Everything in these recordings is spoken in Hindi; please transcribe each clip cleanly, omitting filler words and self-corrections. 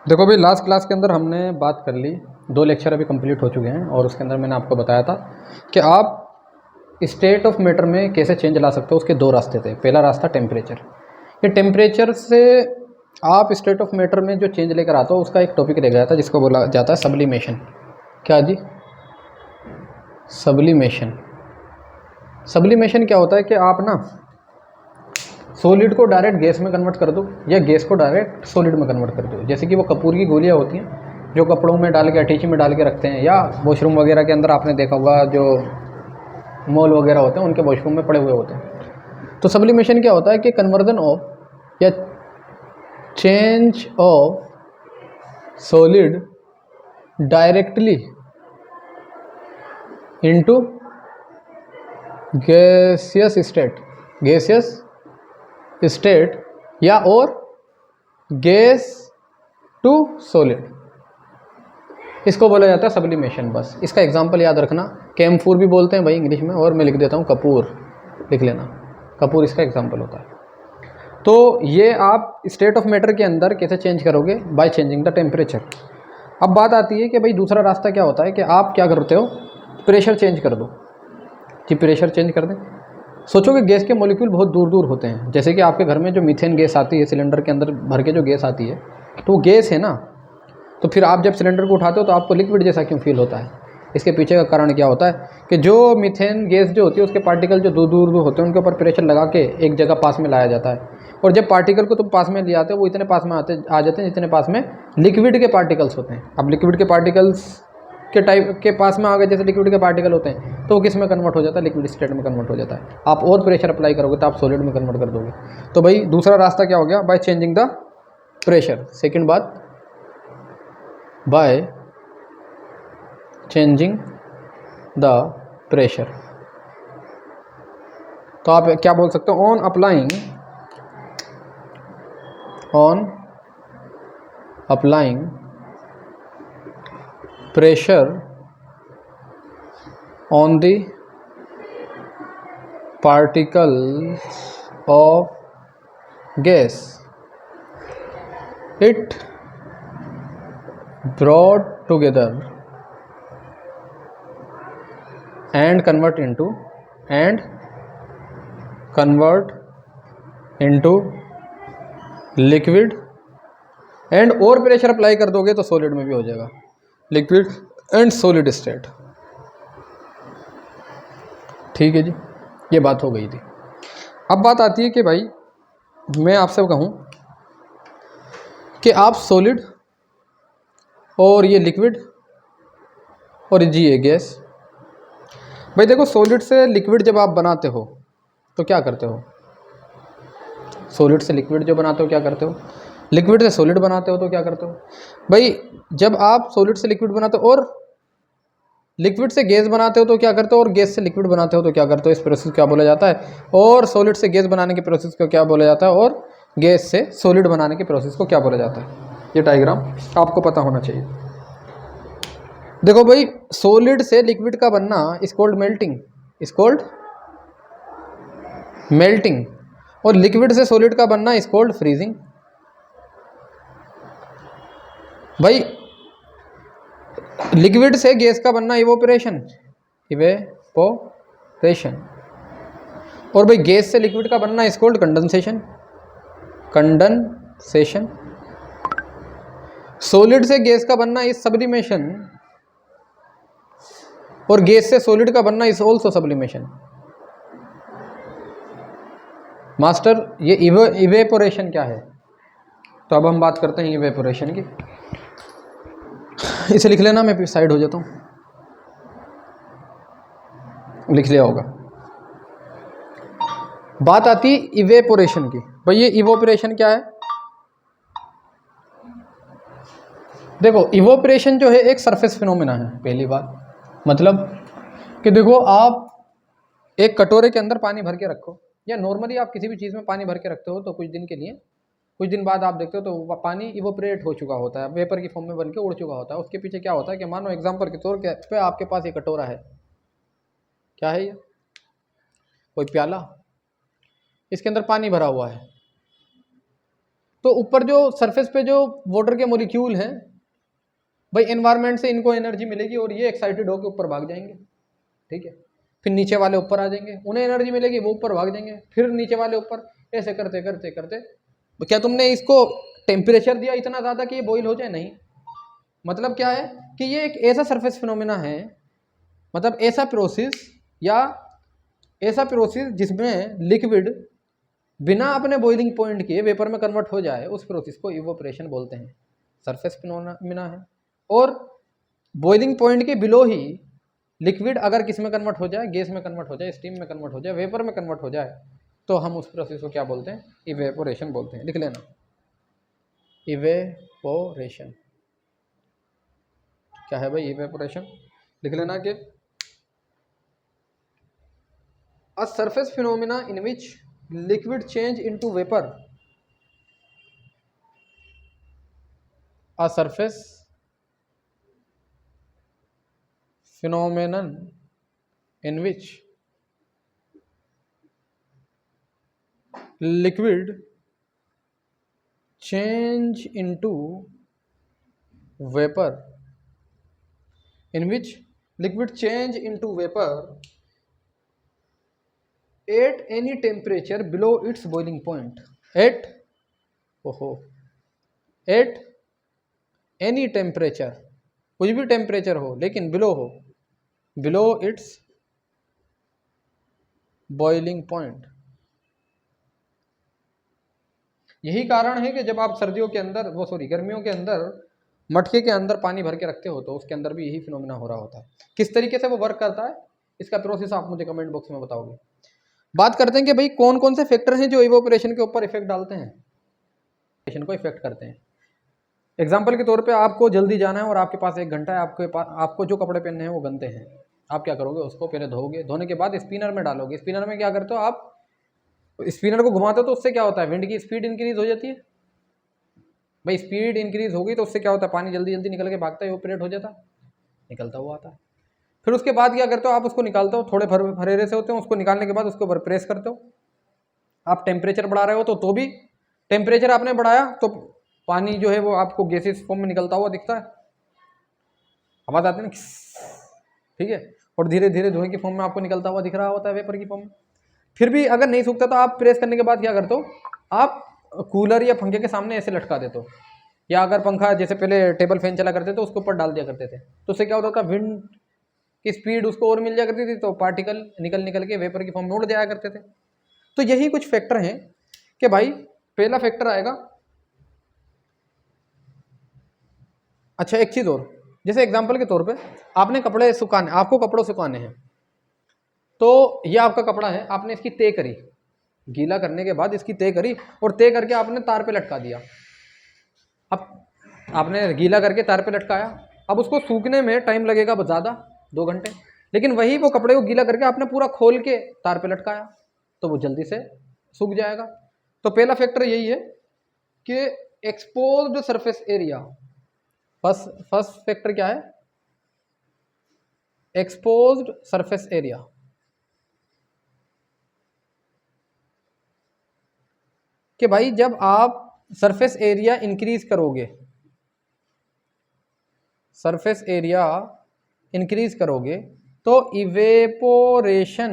देखो भाई, लास्ट क्लास के अंदर हमने बात कर ली, 2 लेक्चर अभी कंप्लीट हो चुके हैं और उसके अंदर मैंने आपको बताया था कि आप स्टेट ऑफ मैटर में कैसे चेंज ला सकते हो। उसके 2 रास्ते थे। पहला रास्ता टेम्परेचर। ये टेम्परेचर से आप स्टेट ऑफ मैटर में जो चेंज लेकर आता हो उसका एक टॉपिक रह गया था जिसको बोला जाता है सब्लिमेशन। क्या जी? सब्लिमेशन। सब्लिमेशन क्या होता है कि आप ना सॉलिड को डायरेक्ट गैस में कन्वर्ट कर दो या गैस को डायरेक्ट सॉलिड में कन्वर्ट कर दो। जैसे कि वो कपूर की गोलियां होती हैं जो कपड़ों में डाल के अटैची में डाल के रखते हैं, या वॉशरूम वगैरह के अंदर आपने देखा होगा जो मॉल वगैरह होते हैं उनके वॉशरूम में पड़े हुए होते हैं। तो सब्लिमेशन क्या होता है कि कन्वर्जन ऑफ या change of solid directly into gaseous state, gaseous state या और गैस टू सॉलिड, इसको बोला जाता है सब्लिमेशन। बस इसका एग्जांपल याद रखना, कैम्फूर भी बोलते हैं भाई इंग्लिश में, और मैं लिख देता हूँ कपूर, लिख लेना कपूर, इसका एग्जांपल होता है। तो ये आप स्टेट ऑफ मैटर के अंदर कैसे चेंज करोगे? By changing the temperature. अब बात आती है कि भाई दूसरा रास्ता क्या होता है कि आप क्या करते हो, प्रेशर चेंज कर दो। जी प्रेशर चेंज कर दें। सोचो कि गैस के मॉलिक्यूल बहुत दूर दूर होते हैं। जैसे कि आपके घर में जो मीथेन गैस आती है सिलेंडर के अंदर भर के, जो गैस आती है तो वो गैस है ना, तो फिर आप जब सिलेंडर को उठाते हो तो आपको लिक्विड जैसा क्यों फील होता है? इसके पीछे का कारण क्या होता है कि जो मीथेन गैस जो होती है उसके पार्टिकल जो दूर दूर होते हैं उनके ऊपर प्रेशर लगा के एक जगह पास में लाया जाता है, और जब पार्टिकल को तुम पास में ले आते हो वो इतने पास में आ जाते हैं जितने पास में लिक्विड के पार्टिकल्स होते हैं। अब लिक्विड के पार्टिकल्स के टाइप के पास में आ गए, जैसे लिक्विड के पार्टिकल होते हैं, तो वो किस में कन्वर्ट हो जाता है? लिक्विड स्टेट में कन्वर्ट हो जाता है। आप और प्रेशर अप्लाई करोगे तो आप सॉलिड में कन्वर्ट कर दोगे। तो भाई दूसरा रास्ता क्या हो गया? By changing the pressure. Second बात, बाय चेंजिंग द प्रेशर। तो आप क्या बोल सकते हो? On applying pressure on the particles of gas, it brought together and convert into liquid, and और प्रेशर अप्लाई कर दोगे तो सॉलिड में भी हो जाएगा, लिक्विड एंड सॉलिड स्टेट। ठीक है जी, ये बात हो गई थी। अब बात आती है कि भाई मैं आपसे कहूँ कि आप सॉलिड और ये लिक्विड और जी ये गैस। भाई देखो, सॉलिड से लिक्विड जब आप बनाते हो तो क्या करते हो? सॉलिड से लिक्विड जो बनाते हो क्या करते हो? लिक्विड से सॉलिड बनाते हो तो क्या करते हो? भाई जब आप सॉलिड से लिक्विड बनाते हो और लिक्विड से गैस बनाते हो तो क्या करते हो? और गैस से लिक्विड बनाते हो तो क्या करते हो? इस प्रोसेस को क्या बोला जाता है? और सॉलिड से गैस बनाने के प्रोसेस को क्या बोला जाता है? और गैस से सॉलिड बनाने के प्रोसेस को क्या बोला जाता है? ये डायग्राम आपको पता होना चाहिए। देखो भाई, सॉलिड से लिक्विड का बनना इज कॉल्ड मेल्टिंग, और लिक्विड से सॉलिड का बनना इज कॉल्ड फ्रीजिंग। भाई लिक्विड से गैस का बनना इवोपरेशन, और भाई गैस से लिक्विड का बनना इज कॉल्ड कंडेंसेशन। सॉलिड से गैस का बनना इज सब्लिमेशन, और गैस से सॉलिड का बनना इज ऑल्सो सब्लिमेशन। मास्टर, ये इवेपोरेशन क्या है? तो अब हम बात करते हैं इवेपोरेशन की। इसे लिख लेना, मैं साइड हो जाता हूँ, लिख लिया होगा। बात आती इवेपोरेशन की। भाई ये इवोपरेशन क्या है? देखो, इवोपरेशन जो है एक सरफेस फिनोमेना है। पहली बात मतलब कि देखो, आप एक कटोरे के अंदर पानी भर के रखो, या नॉर्मली आप किसी भी चीज़ में पानी भर के रखते हो तो कुछ दिन के लिए, कुछ दिन बाद आप देखते हो तो पानी इवोपरेट हो चुका होता है, वेपर की फॉर्म में बन के उड़ चुका होता है। उसके पीछे क्या होता है कि मानो एग्जाम्पल के तौर पे आपके पास ये कटोरा है। क्या है ये? कोई प्याला, इसके अंदर पानी भरा हुआ है। तो ऊपर जो सरफेस पे जो वाटर के मॉलिक्यूल हैं भाई, एनवायरनमेंट से इनको एनर्जी मिलेगी और ये एक्साइटेड होकर ऊपर भाग जाएंगे, ठीक है। फिर नीचे वाले ऊपर आ जाएंगे, उन्हें एनर्जी मिलेगी, वो ऊपर भाग जाएंगे, फिर नीचे वाले ऊपर, ऐसे करते करते करते। तो क्या तुमने इसको टेम्परेचर दिया इतना ज़्यादा कि ये बॉईल हो जाए? नहीं। मतलब क्या है कि ये एक ऐसा सरफेस फिनोमेना है, मतलब ऐसा प्रोसेस या ऐसा प्रोसेस जिसमें लिक्विड बिना अपने बॉइलिंग पॉइंट के वेपर में कन्वर्ट हो जाए, उस प्रोसेस को इवोपरेशन बोलते हैं। सरफेस फिनोमेना है। और बॉइलिंग पॉइंट के बिलो ही लिक्विड अगर किस में कन्वर्ट हो जाए, गैस में कन्वर्ट हो जाए, स्टीम में कन्वर्ट हो जाए, वेपर में कन्वर्ट हो जाए, तो हम उस प्रोसेस को क्या बोलते हैं? इवेपोरेशन बोलते हैं। लिख लेना, इवेपोरेशन। क्या है भाई इवेपोरेशन? लिख लेना कि a surface phenomena in which liquid change into vapor, a surface phenomenon in which liquid change into vapor, in which liquid change into vapor at any temperature below its boiling point, at at any temperature, कुछ भी टेम्परेचर हो लेकिन बिलो हो, बिलो इट्स बॉइलिंग पॉइंट। यही कारण है कि जब आप सर्दियों के अंदर गर्मियों के अंदर मटके के अंदर पानी भर के रखते हो तो उसके अंदर भी यही फिनोमेना हो रहा होता है। किस तरीके से वो वर्क करता है, इसका प्रोसेस आप मुझे कमेंट बॉक्स में बताओगे। बात करते हैं कि भाई कौन कौन से फैक्टर हैं जो इवोपरेशन के ऊपर इफेक्ट डालते हैं, को इफेक्ट करते हैं। एग्जाम्पल के तौर पे आपको जल्दी जाना है और आपके पास 1 घंटा है, आपको जो कपड़े पहनने हैं वो गंदे हैं, आप क्या करोगे? उसको पहले धोगे, धोने के बाद स्पिनर में डालोगे। स्पिनर में क्या करते हो आप? स्पिनर को घुमाते हो तो उससे क्या होता है? विंड की स्पीड इंक्रीज हो जाती है। भाई स्पीड इंक्रीज होगी तो उससे क्या होता है? पानी जल्दी जल्दी निकल के भागता है, इवेपोरेट हो जाता है, निकलता हुआ आता है। फिर उसके बाद क्या करते हो आप? उसको निकालते हो, थोड़े भरेरे से होते हैं, उसको निकालने के बाद उसके ऊपर प्रेस करते हो। आप टेम्परेचर बढ़ा रहे हो तो भी टेम्परेचर आपने बढ़ाया तो पानी जो है वो आपको गैसेस फॉर्म में निकलता हुआ दिखता है, आवाज आती है ना, ठीक है। और धीरे धीरे धुएं की फॉर्म में आपको निकलता हुआ दिख रहा होता है, वेपर की फॉर्म में। फिर भी अगर नहीं सूखता तो आप प्रेस करने के बाद क्या करते हो? आप कूलर या पंखे के सामने ऐसे लटका देते हो, या अगर पंखा जैसे पहले टेबल फैन चला करते थे उसके ऊपर डाल दिया करते थे, तो उससे क्या होता था? विंड की स्पीड उसको और मिल जाया करती थी, तो पार्टिकल निकल निकल के वेपर की फॉर्म में उड़ जाया करते थे। तो यही कुछ फैक्टर हैं कि भाई पहला फैक्टर आएगा। अच्छा एक चीज़ और, जैसे एग्जांपल के तौर पे आपने कपड़े सुखाने, आपको कपड़ों सुखाने हैं, तो ये आपका कपड़ा है, आपने इसकी तय करी, गीला करने के बाद इसकी तय करी और तय करके आपने तार पे लटका दिया। अब आपने गीला करके तार पे लटकाया, अब उसको सूखने में टाइम लगेगा बहुत ज़्यादा, 2 घंटे, लेकिन वही वो कपड़े को गीला करके आपने पूरा खोल के तार पे लटकाया तो वो जल्दी से सूख जाएगा। तो पहला फैक्टर यही है कि exposed surface area. First factor क्या है? Exposed surface area. कि भाई जब आप सरफेस एरिया इंक्रीज करोगे, सरफेस एरिया इंक्रीज करोगे तो इवेपोरेशन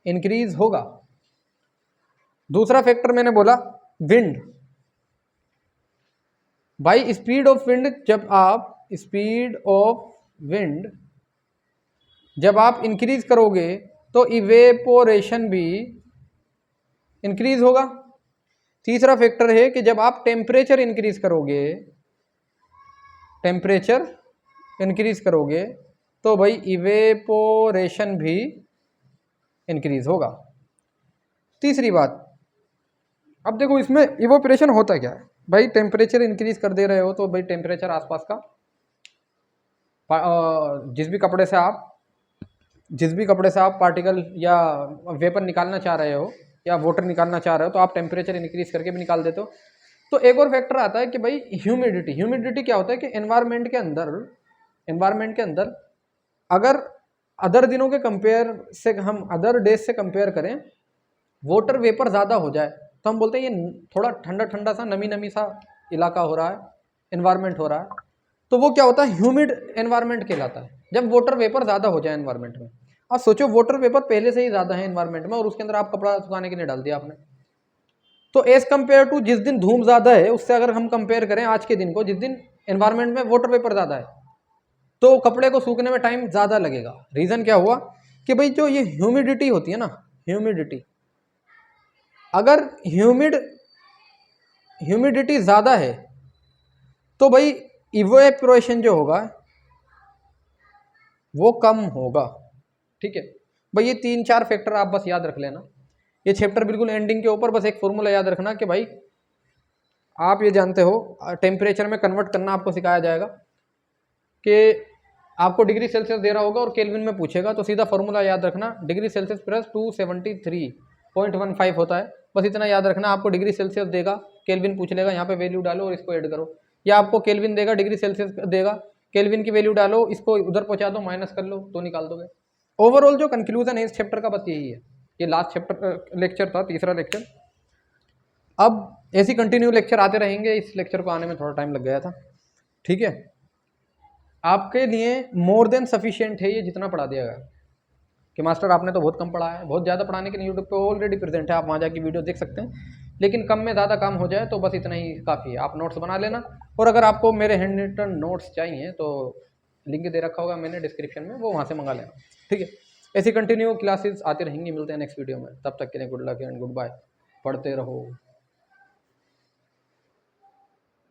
इंक्रीज होगा। दूसरा फैक्टर मैंने बोला विंड। भाई स्पीड ऑफ विंड, जब आप इंक्रीज करोगे तो इवेपोरेशन भी इंक्रीज होगा। तीसरा फैक्टर है कि जब आप टेम्परेचर इंक्रीज करोगे तो भाई इवेपोरेशन भी इंक्रीज होगा। तीसरी बात, अब देखो इसमें इवेपोरेशन होता क्या है भाई? टेम्परेचर इंक्रीज कर दे रहे हो तो भाई टेम्परेचर आसपास का जिस भी कपड़े से आप पार्टिकल या वेपर निकालना चाह रहे हो या वाटर निकालना चाह रहे हो तो आप टेम्परेचर इंक्रीज करके भी निकाल देते हो। तो एक और फैक्टर आता है कि भाई ह्यूमिडिटी क्या होता है कि एनवायरनमेंट के अंदर अगर अदर दिनों के कंपेयर से हम अदर डेज से कंपेयर करें, वाटर वेपर ज़्यादा हो जाए तो हम बोलते हैं ये थोड़ा ठंडा ठंडा सा नमी नमी सा इलाका हो रहा है, एनवायरनमेंट हो रहा है, तो वो क्या होता है, ह्यूमिड एनवायरनमेंट कहलाता है। जब वाटर वेपर ज़्यादा हो जाए एनवायरनमेंट में, आप सोचो वाटर वेपर पहले से ही ज़्यादा है एनवायरनमेंट में और उसके अंदर आप कपड़ा सुखाने के लिए डाल दिया आपने, तो एज कंपेयर टू जिस दिन धूम ज़्यादा है उससे अगर हम कंपेयर करें आज के दिन को, जिस दिन एनवायरनमेंट में वाटर वेपर ज़्यादा है, तो कपड़े को सूखने में टाइम ज़्यादा लगेगा। रीज़न क्या हुआ कि भाई जो ये ह्यूमिडिटी होती है ना, ह्यूमिडिटी, अगर ह्यूमिडिटी ज़्यादा है तो भाई इवेपोरेशन जो होगा वो कम होगा। ठीक है भाई, ये 3-4 फैक्टर आप बस याद रख लेना। ये चैप्टर बिल्कुल एंडिंग के ऊपर बस एक फॉर्मूला याद रखना कि भाई आप ये जानते हो टेम्परेचर में कन्वर्ट करना आपको सिखाया जाएगा कि आपको डिग्री सेल्सियस दे रहा होगा और केल्विन में पूछेगा, तो सीधा फॉर्मूला याद रखना, डिग्री सेल्सियस प्लस 273.15 होता है। बस इतना याद रखना, आपको डिग्री सेल्सियस देगा, केल्विन पूछ लेगा, यहाँ पे वैल्यू डालो और इसको ऐड करो, या आपको केल्विन देगा, डिग्री सेल्सियस देगा, केल्विन की वैल्यू डालो, इसको उधर पहुँचा दो, माइनस कर लो तो निकाल दोगे। ओवरऑल जो कंक्लूजन है इस चैप्टर का बस यही है। ये लास्ट चैप्टर लेक्चर था, तीसरा लेक्चर। अब ऐसी कंटिन्यू लेक्चर आते रहेंगे। इस लेक्चर को आने में थोड़ा टाइम लग गया था। ठीक है, आपके लिए मोर देन सफिशिएंट है ये जितना पढ़ा दिया गया कि मास्टर आपने तो बहुत कम पढ़ा है। बहुत ज़्यादा पढ़ाने के लिए यूट्यूब पे ऑलरेडी प्रेजेंट है, आप वहाँ जाके वीडियो देख सकते हैं, लेकिन कम में ज़्यादा काम हो जाए तो बस इतना ही काफ़ी है। आप नोट्स बना लेना, और अगर आपको मेरे हैंड रिटन नोट्स चाहिए तो लिंक दे रखा होगा मैंने डिस्क्रिप्शन में, वो वहाँ से मंगा लेना। ठीक है, ऐसी कंटिन्यू क्लासेस आती रहेंगी। मिलते हैं नेक्स्ट वीडियो में, तब तक के लिए good luck and good bye. पढ़ते रहो।